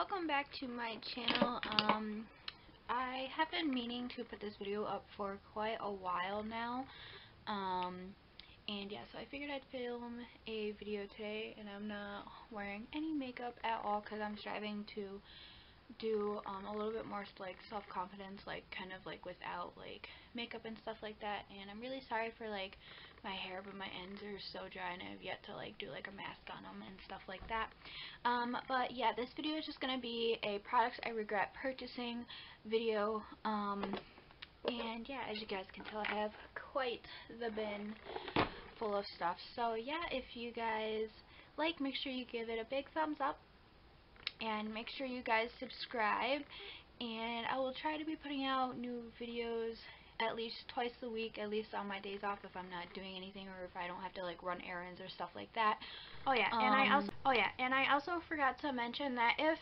welcome back to my channel. I have been meaning to put this video up for quite a while now. And yeah, so I figured I'd film a video today, and I'm not wearing any makeup at all because I'm striving to do a little bit more like self-confidence, like kind of like without like makeup and stuff like that. And I'm really sorry for like my hair, but my ends are so dry and I've yet to like do like a mask on them and stuff like that. But yeah, this video is just gonna be a products I regret purchasing video. And yeah, as you guys can tell, I have quite the bin full of stuff. So yeah, if you guys like, make sure you give it a big thumbs up. And make sure you guys subscribe, and I will try to be putting out new videos at least twice a week, at least on my days off if I'm not doing anything or if I don't have to like run errands or stuff like that. Oh yeah, and I also forgot to mention that if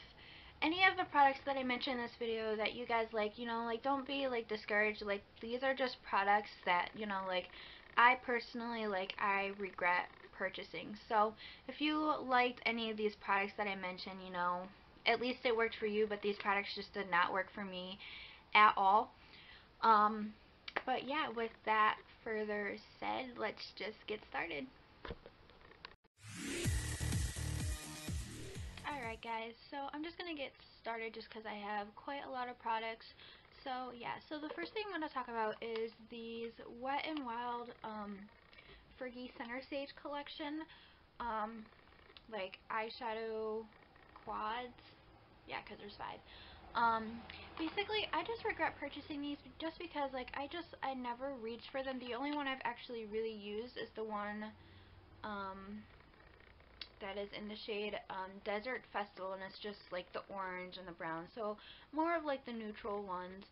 any of the products that I mentioned in this video that you guys like, you know, like don't be like discouraged. Like these are just products that, you know, like I personally like I regret purchasing. So if you liked any of these products that I mentioned, you know, at least it worked for you, but these products just did not work for me at all. But yeah, with that further said, let's just get started. Alright guys, so I'm just going to get started just because I have quite a lot of products. So yeah, so the first thing I'm going to talk about is these Wet n Wild Fergie Center Stage collection, like eyeshadow quads. Yeah, because there's 5. Basically, I just regret purchasing these just because like I never reached for them. The only one I've actually really used is the one that is in the shade Desert Festival, and it's just like the orange and the brown, so more of like the neutral ones.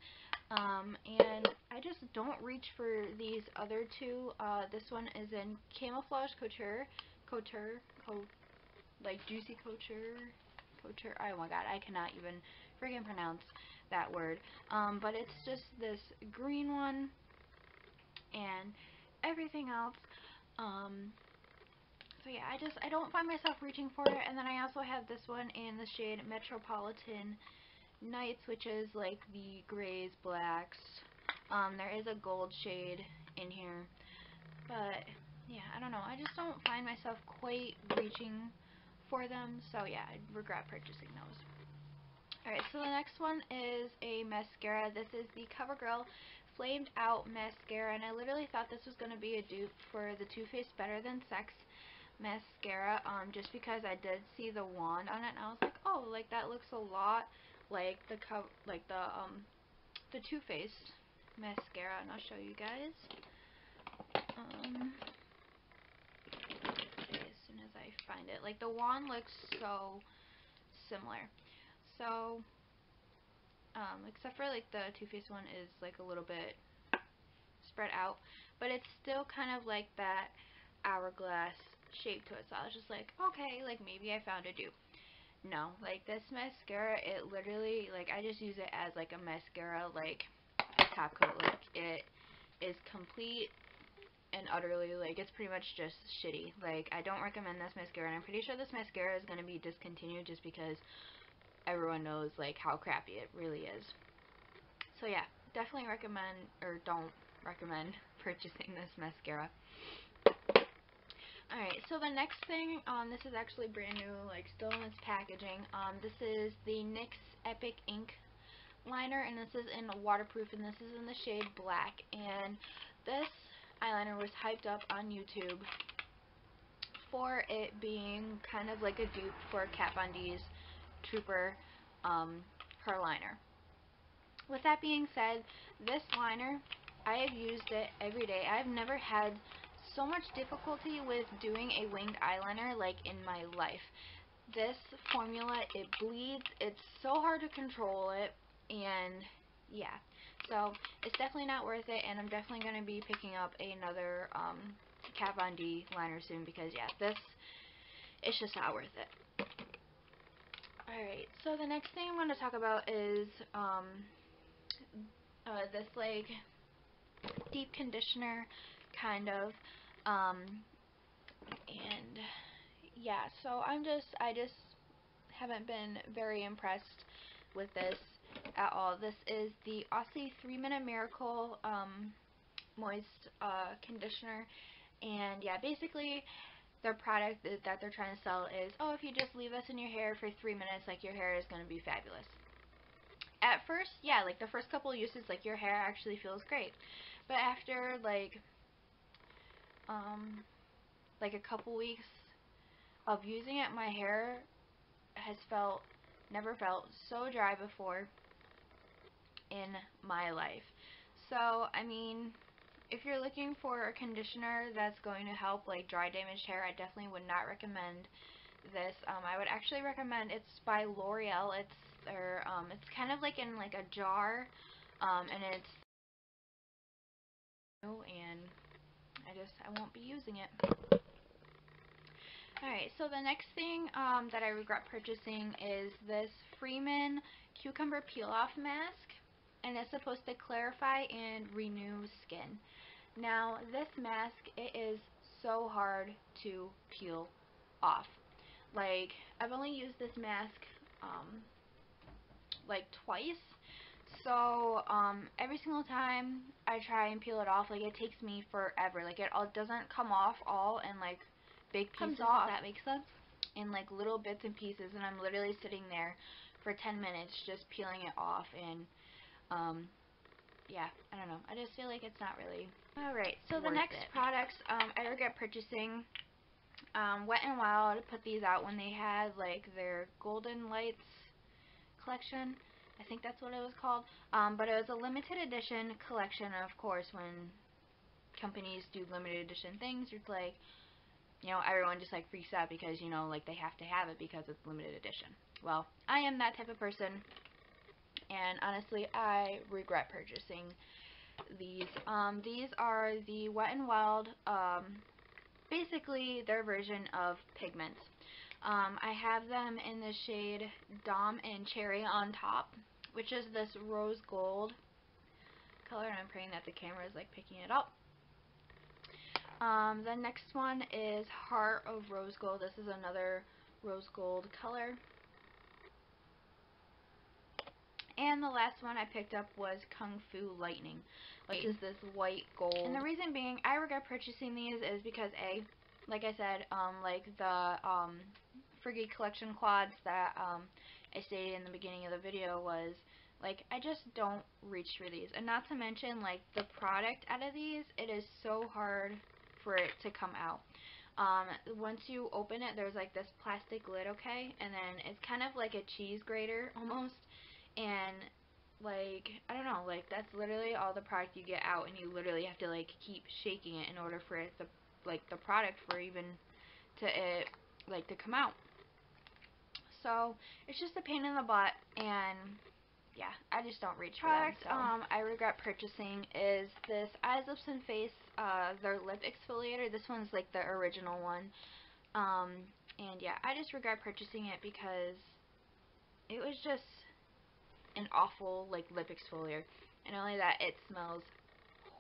And I just don't reach for these other two. This one is in Camouflage Couture, like Juicy Couture, oh my god, I cannot even friggin' pronounce that word. But it's just this green one and everything else. So yeah, I don't find myself reaching for it. And then I also have this one in the shade Metropolitan Nights, which is like the grays, blacks. There is a gold shade in here, but yeah, I don't know. I just don't find myself quite reaching for them. So yeah, I regret purchasing those. Alright, so the next one is a mascara. This is the CoverGirl Flamed Out Mascara, and I literally thought this was going to be a dupe for the Too Faced Better Than Sex mascara, just because I did see the wand on it, and I was like, oh, like that looks a lot like the Too Faced mascara, and I'll show you guys. Okay, as soon as I find it, like the wand looks so similar. So, except for like the Too Faced one is like a little bit spread out, but it's still kind of like that hourglass shape to it. So I was just like, okay, like maybe I found a dupe. No, like this mascara, it literally, like I just use it as like a mascara, like top coat. Like it is complete and utterly, like it's pretty much just shitty. Like I don't recommend this mascara, and I'm pretty sure this mascara is going to be discontinued just because everyone knows like how crappy it really is. So yeah, definitely recommend, or don't recommend purchasing this mascara. Alright, so the next thing, this is actually brand new, like still in its packaging. This is the NYX Epic Ink liner, and this is in waterproof, and this is in the shade black. And this eyeliner was hyped up on YouTube for it being kind of like a dupe for Kat Von D's Trooper her liner. With that being said, this liner, I have used it every day. I've never had so much difficulty with doing a winged eyeliner like in my life. This formula, it bleeds, it's so hard to control it, and yeah, so it's definitely not worth it, and I'm definitely going to be picking up another Kat Von D liner soon, because yeah, this, it's just not worth it. Alright, so the next thing I'm going to talk about is this like deep conditioner kind of, and yeah, so I just haven't been very impressed with this at all. This is the Aussie 3-Minute Miracle Moist Conditioner, and yeah, basically their product that they're trying to sell is, oh, if you just leave this in your hair for 3 minutes, like, your hair is going to be fabulous. At first, yeah, like, the first couple uses, like, your hair actually feels great, but after like a couple weeks of using it, my hair has never felt so dry before in my life. So, I mean, if you're looking for a conditioner that's going to help like dry, damaged hair, I definitely would not recommend this. I would actually recommend, it's by L'Oreal. It's kind of like in like a jar, and it's new, and I won't be using it. Alright, so the next thing that I regret purchasing is this Freeman Cucumber Peel-Off Mask, and it's supposed to clarify and renew skin. Now, this mask, it is so hard to peel off. Like, I've only used this mask like twice, so every single time I try and peel it off, like, it takes me forever. Like, it doesn't come off all in like big pieces, if that makes sense, in like little bits and pieces, and I'm literally sitting there for 10 minutes just peeling it off, and yeah, I don't know, I just feel like it's not really alright. So the next products I regret purchasing, Wet n Wild put these out when they had like their Golden Lights collection, I think that's what it was called, but it was a limited edition collection, and of course when companies do limited edition things, it's like, you know, everyone just like freaks out because, you know, like they have to have it because it's limited edition. Well, I am that type of person, and honestly, I regret purchasing these. These are the Wet n Wild, basically their version of pigments. I have them in the shade Dom and Cherry on top, which is this rose gold color, and I'm praying that the camera is like picking it up. The next one is Heart of Rose Gold. This is another rose gold color. And the last one I picked up was Kung Fu Lightning, which is this white gold. And the reason being I regret purchasing these is because, A, like I said, like the Friggy Collection quads that I stated in the beginning of the video was, like, I just don't reach for these. And not to mention, like, the product out of these, it is so hard for it to come out. Once you open it, there's like this plastic lid, okay, and then it's kind of like a cheese grater almost, and like, I don't know, like, that's literally all the product you get out, and you literally have to like keep shaking it in order for it to, like, the product for even to come out. So it's just a pain in the butt, and yeah, I just don't reach for them. So. I regret purchasing is this Eyes, Lips, and Face, their lip exfoliator. This one's like the original one. And yeah, I just regret purchasing it because it was just an awful like lip exfoliator. And not only that, it smells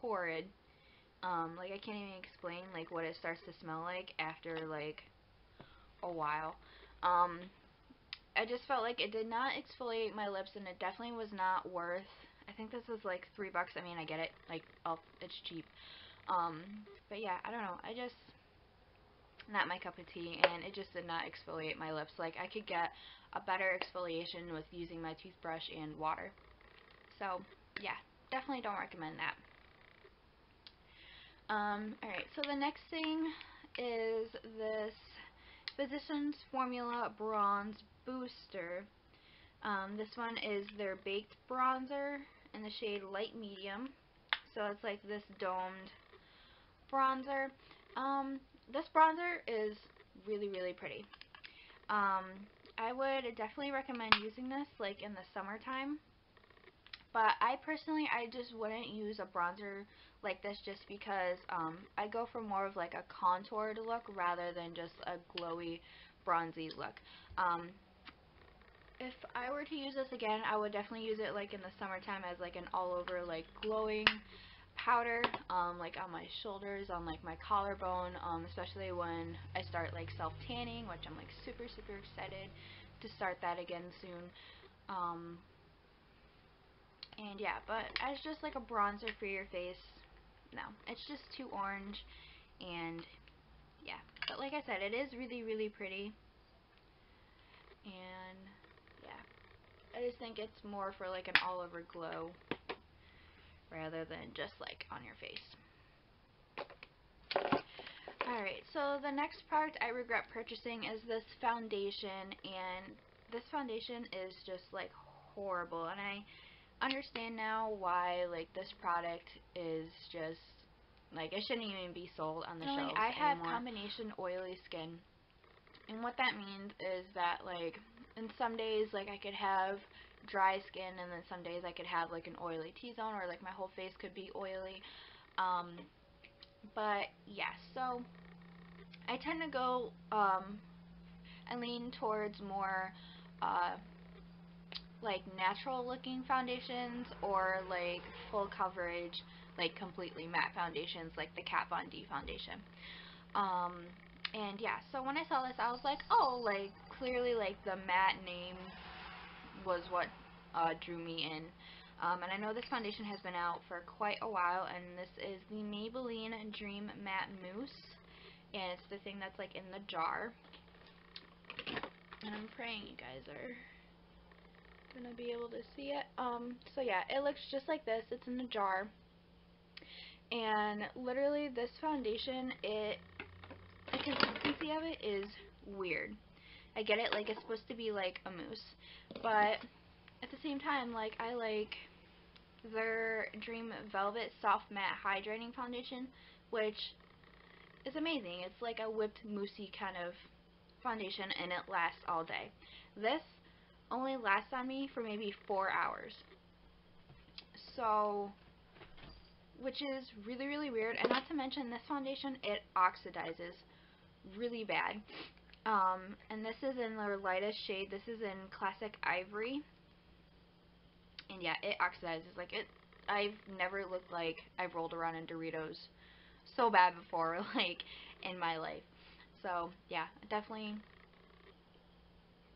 horrid. Like, I can't even explain like what it starts to smell like after like a while. I just felt like it did not exfoliate my lips, and it definitely was not worth, I think this was like $3. I mean, I get it, like, oh, it's cheap. But yeah, I don't know, I just, not my cup of tea, and it just did not exfoliate my lips. Like, I could get a better exfoliation with using my toothbrush and water. So, yeah, definitely don't recommend that. Alright, so the next thing is this Physicians Formula Bronze Booster. This one is their Baked Bronzer in the shade Light Medium. So it's like this domed bronzer. This bronzer is really, really pretty. I would definitely recommend using this like in the summertime. But I just wouldn't use a bronzer like this just because I go for more of like a contoured look rather than just a glowy, bronzy look. If I were to use this again, I would definitely use it like in the summertime as like an all-over like glowing powder, like on my shoulders, on like my collarbone, especially when I start like self-tanning, which I'm like super, super excited to start that again soon. And yeah, but as just like a bronzer for your face, no, it's just too orange. And yeah, but like I said, it is really, really pretty. And yeah, I just think it's more for like an all over glow rather than just like on your face. Alright, so the next product I regret purchasing is this foundation, and this foundation is just like horrible, and I understand now why like this product is just like it shouldn't even be sold on the shelves I have anymore. Combination oily skin, and what that means is that like in some days like I could have dry skin, and then some days I could have like an oily T-zone, or like my whole face could be oily. But yeah, so I tend to go I lean towards more like natural looking foundations, or like full coverage, like completely matte foundations, like the Kat Von D foundation. And yeah, so when I saw this, I was like, oh, like clearly like the matte name was what drew me in. And I know this foundation has been out for quite a while, and this is the Maybelline Dream Matte Mousse, and it's the thing that's like in the jar. And I'm praying you guys are gonna be able to see it. So yeah, it looks just like this. It's in the jar, and literally this foundation, the consistency of it is weird. I get it, like it's supposed to be like a mousse, but at the same time, like I like their Dream Velvet Soft Matte Hydrating Foundation, which is amazing. It's like a whipped moussey kind of foundation, and it lasts all day. This only lasts on me for maybe 4 hours. So, which is really, really weird. And not to mention, this foundation, it oxidizes really bad. And this is in their lightest shade. This is in Classic Ivory. And yeah, it oxidizes. Like I've never looked like I've rolled around in Doritos so bad before, like, in my life. So, yeah, I definitely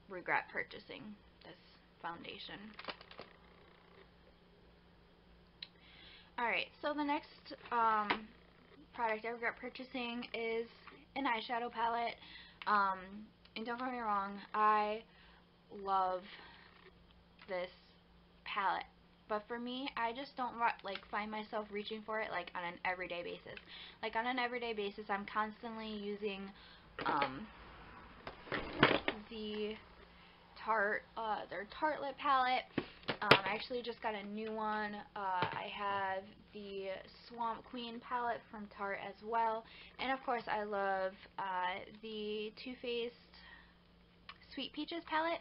regret purchasing this foundation. Alright, so the next product I regret purchasing is an eyeshadow palette. And don't get me wrong, I love this palette, but for me, I just don't like find myself reaching for it like on an everyday basis. Like on an everyday basis, I'm constantly using the their Tartelette palette. I actually just got a new one. I have the Swamp Queen palette from Tarte as well, and of course I love the Too Faced Sweet Peaches palette.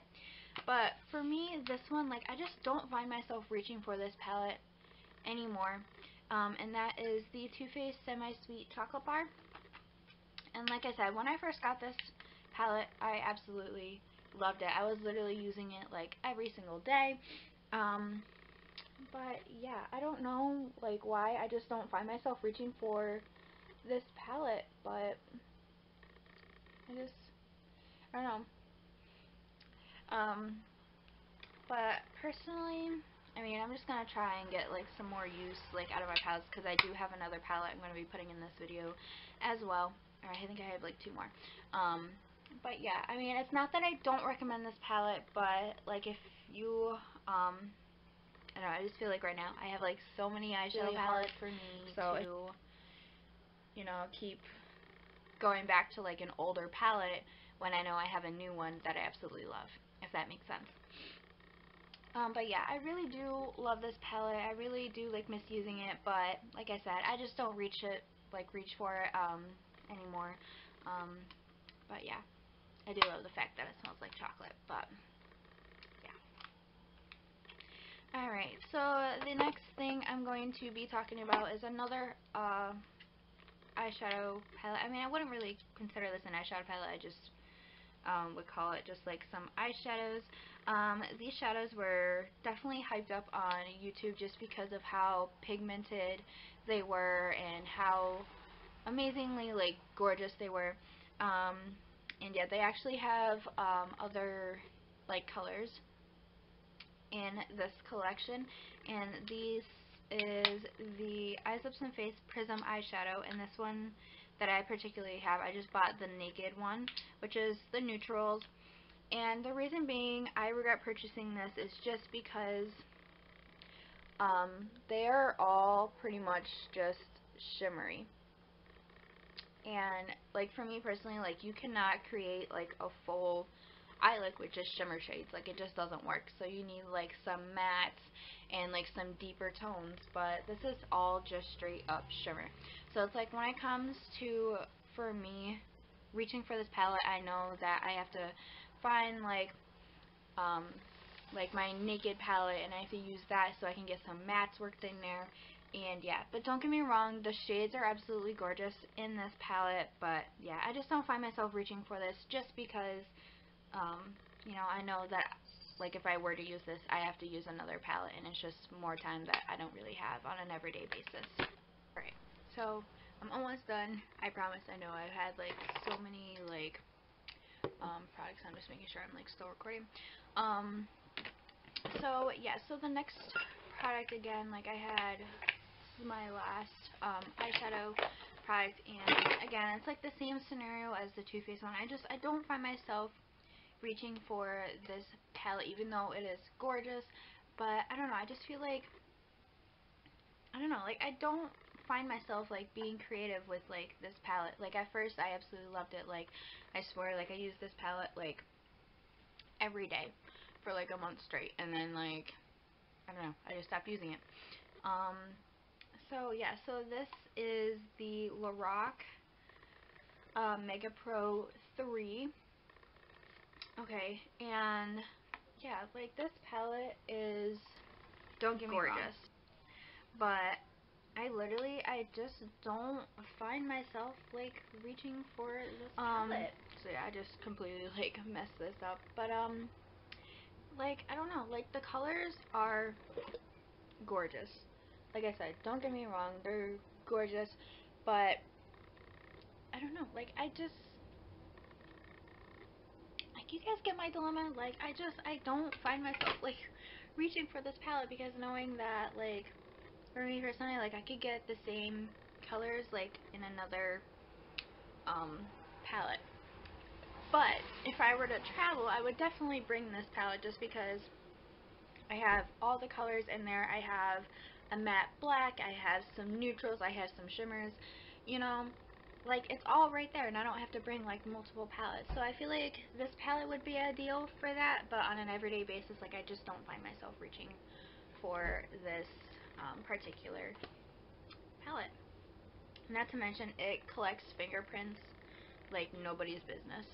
But for me, this one, like, I just don't find myself reaching for this palette anymore. And that is the Too Faced Semi-Sweet Chocolate Bar. And like I said, when I first got this palette, I absolutely loved it. I was literally using it, like, every single day. But, yeah, I don't know, like, why. I just don't find myself reaching for this palette. But I don't know. But personally, I mean, I'm just going to try and get, like, some more use, like, out of my palettes, because I do have another palette I'm going to be putting in this video as well. Or I think I have, like, 2 more. But, yeah, I mean, it's not that I don't recommend this palette, but, like, if you, I don't know, I just feel like right now I have, like, so many eyeshadow palettes for me to, you know, keep going back to, like, an older palette when I know I have a new one that I absolutely love, if that makes sense. But yeah, I really do love this palette. I really do like misusing it, but like I said, I just don't reach for it anymore. But yeah, I do love the fact that it smells like chocolate. But yeah. Alright, so the next thing I'm going to be talking about is another eyeshadow palette. I mean, I wouldn't really consider this an eyeshadow palette. I just would call it just like some eyeshadows. These shadows were definitely hyped up on YouTube just because of how pigmented they were and how amazingly like gorgeous they were. And yeah, they actually have other like colors in this collection, and these is the Eyes, Lips, and Face Prism eyeshadow, and this one that I particularly have, I just bought the Naked one, which is the neutrals. And the reason being I regret purchasing this is just because they are all pretty much just shimmery. And like for me personally, like you cannot create like a full eye look with just shimmer shades. Like it just doesn't work. So you need like some mattes and like some deeper tones. But this is all just straight up shimmer. So it's like when it comes to, for me, reaching for this palette, I know that I have to find like my Naked palette, and I have to use that so I can get some mattes worked in there. And yeah, but don't get me wrong, the shades are absolutely gorgeous in this palette, but yeah, I just don't find myself reaching for this just because, you know, I know that like if I were to use this, I have to use another palette, and it's just more time that I don't really have on an everyday basis. Alright, so I'm almost done. I promise. I know I've had like so many like products. I'm just making sure I'm like still recording. So yeah, so the next product, again, like I had, this is my last eyeshadow product, and again, it's like the same scenario as the Too Faced one. I don't find myself reaching for this palette, even though it is gorgeous, but I don't know, I just feel like, I don't know, like I don't find myself like being creative with like this palette. Like at first I absolutely loved it. Like I swear, like I used this palette like every day for like a month straight, and then like I don't know, I just stopped using it. So yeah, so this is the Lorac Mega Pro 3. Okay, and yeah, like this palette is, don't get me wrong, but I just don't find myself like reaching for this palette. So yeah, I just completely like messed this up. But like I don't know, like the colors are gorgeous. Like I said, don't get me wrong, they're gorgeous, but I don't know, like I just, like, you guys get my dilemma? Like I don't find myself like reaching for this palette, because knowing that like for me personally, like I could get the same colors like in another palette. But if I were to travel, I would definitely bring this palette just because I have all the colors in there. I have a matte black, I have some neutrals, I have some shimmers, you know, like it's all right there, and I don't have to bring like multiple palettes. So I feel like this palette would be ideal for that, but on an everyday basis, like I just don't find myself reaching for this particular palette. Not to mention, it collects fingerprints like nobody's business.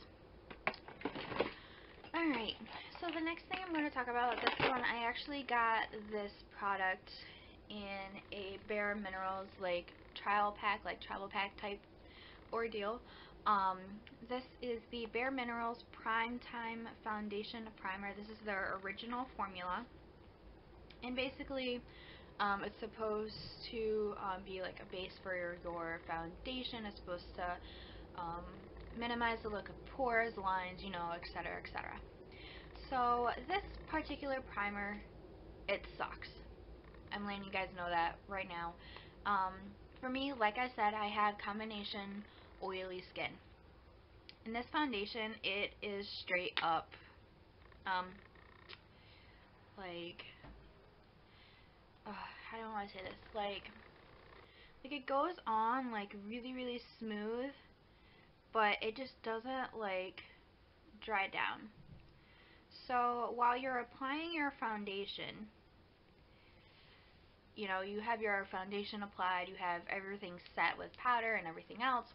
Alright, so the next thing I'm going to talk about, this one, I actually got this product in a Bare Minerals like trial pack, like travel pack type ordeal. This is the Bare Minerals Prime Time Foundation Primer. This is their original formula, and basically it's supposed to be like a base for your foundation. It's supposed to minimize the look of pores, lines, you know, etc., etc. So this particular primer, it sucks. I'm letting you guys know that right now. For me, like I said, I have combination oily skin. And this foundation, it is straight up, like, I don't want to say this, like it goes on like really, really smooth, but it just doesn't like dry down. So while you're applying your foundation, you know, you have your foundation applied, you have everything set with powder and everything else.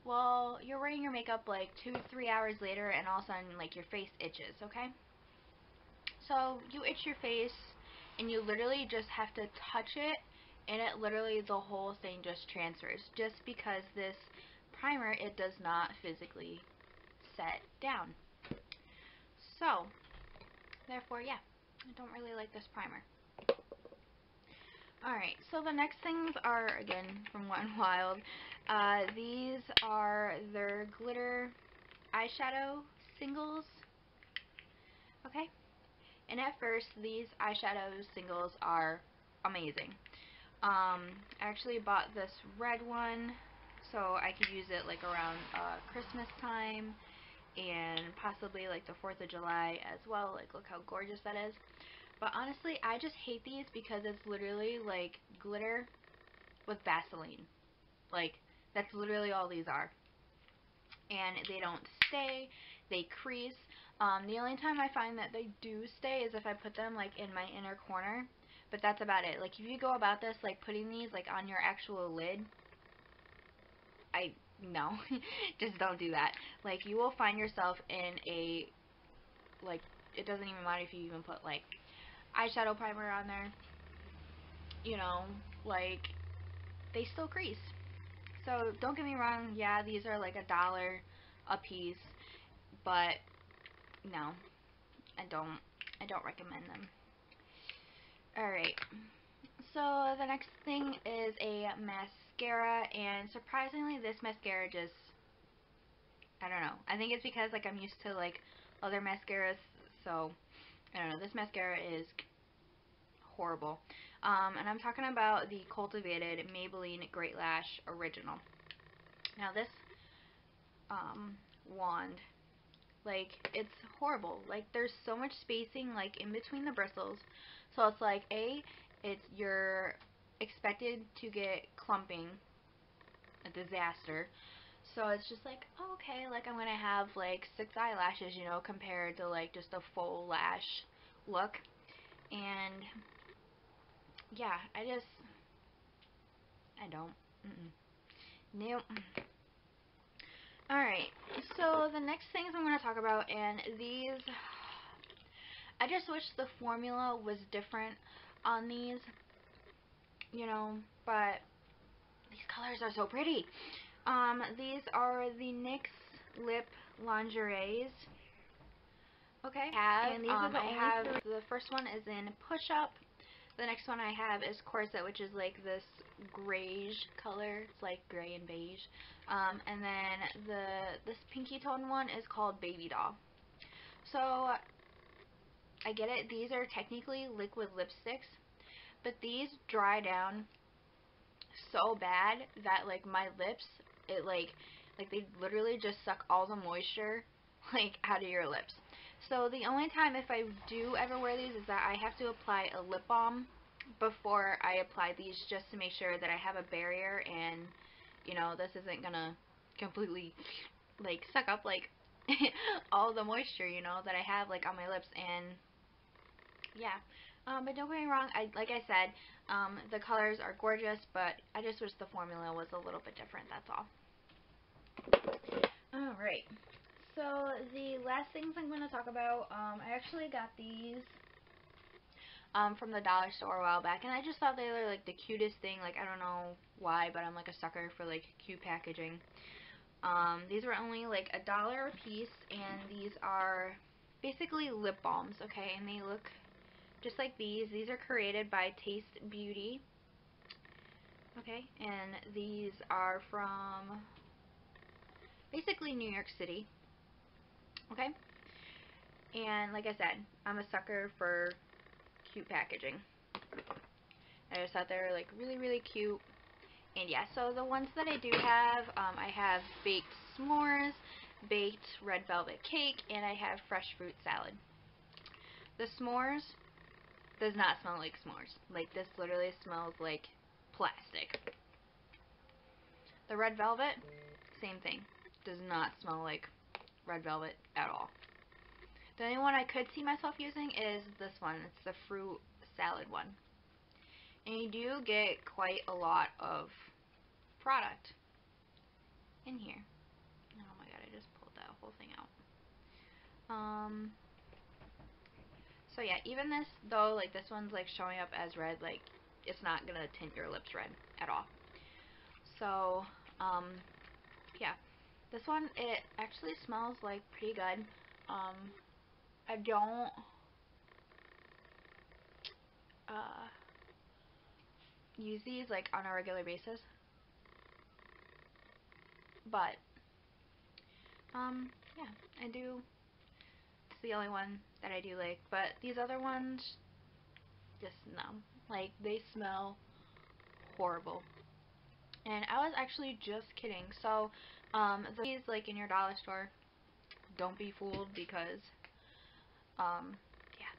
Well, you're wearing your makeup like 2-3 hours later, and all of a sudden like your face itches, okay? So you itch your face, and you literally just have to touch it, and it literally, the whole thing just transfers, just because this primer, it does not physically set down. So therefore, yeah, I don't really like this primer. Alright, so the next things are, again, from Wet n Wild. These are their glitter eyeshadow singles. Okay? And at first, these eyeshadow singles are amazing. I actually bought this red one so I could use it like around Christmas time and possibly like the 4th of July as well. Like, look how gorgeous that is. But honestly, I just hate these because it's literally like glitter with Vaseline. Like, that's literally all these are. And they don't stay, they crease. The only time I find that they do stay is if I put them like in my inner corner. But that's about it. Like, if you go about this like putting these like on your actual lid, no. Just don't do that. Like, you will find yourself in a, like, it doesn't even matter if you even put like eyeshadow primer on there, you know, like, they still crease. So don't get me wrong, yeah, these are like $1 a piece, but no, I don't recommend them. Alright, so the next thing is a mascara, and surprisingly this mascara just, I don't know, I think it's because like I'm used to like other mascaras, so I don't know, this mascara is horrible. And I'm talking about the Cultivated Maybelline Great Lash Original. Now this wand, like, it's horrible. Like, there's so much spacing like in between the bristles, so it's like you're expected to get clumping, a disaster. So it's just like, oh, okay, like I'm gonna have like 6 eyelashes, you know, compared to like just a full lash look. And yeah, I don't. Nope. Alright, so the next things I'm going to talk about, and these, I just wish the formula was different on these, you know, but these colors are so pretty. These are the NYX Lip Lingeries. Okay, and these are the first one is in Push Up. The next one I have is Corset, which is like this grayish color. It's like gray and beige. And then this pinky tone one is called Baby Doll. So I get it. These are technically liquid lipsticks, but these dry down so bad that like my lips, it like they literally just suck all the moisture like out of your lips. So the only time if I do ever wear these is that I have to apply a lip balm before I apply these, just to make sure that I have a barrier and, you know, this isn't gonna completely like suck up like all the moisture, you know, that I have like on my lips. And yeah, but don't get me wrong, like I said, the colors are gorgeous, but I just wish the formula was a little bit different, that's all. Alright, so the last things I'm going to talk about, I actually got these from the dollar store a while back, and I just thought they were like the cutest thing. Like, I don't know why, but I'm like a sucker for like cute packaging. These were only like $1 a piece, and these are basically lip balms, okay, and they look just like these. These are created by Taste Beauty, okay, and these are from basically New York City, okay, and like I said, I'm a sucker for cute packaging. I just thought they were like really, really cute. And yeah, so the ones that I do have, I have baked s'mores, baked red velvet cake, and I have fresh fruit salad. The s'mores does not smell like s'mores. Like, this literally smells like plastic. The red velvet, same thing. Does not smell like red velvet at all. The only one I could see myself using is this one. It's the fruit salad one. And you do get quite a lot of product in here. Oh my god, I just pulled that whole thing out. So yeah, even this, though, like this one's like showing up as red, like it's not gonna tint your lips red at all. So, yeah. This one, it actually smells like pretty good. I don't use these like on a regular basis, but yeah, I do the only one that I do like. But these other ones, just no. Like, they smell horrible. And I was actually just kidding. So, these, like, in your dollar store, don't be fooled because, yeah.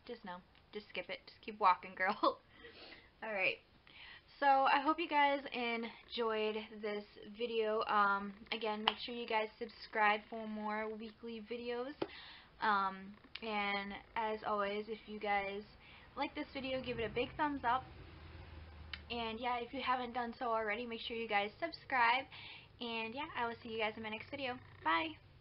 Just no. Just skip it. Just keep walking, girl. Alright. So, I hope you guys enjoyed this video. Again, make sure you guys subscribe for more weekly videos. And as always, if you guys like this video, give it a big thumbs up. And yeah, if you haven't done so already, make sure you guys subscribe. And yeah, I will see you guys in my next video. Bye!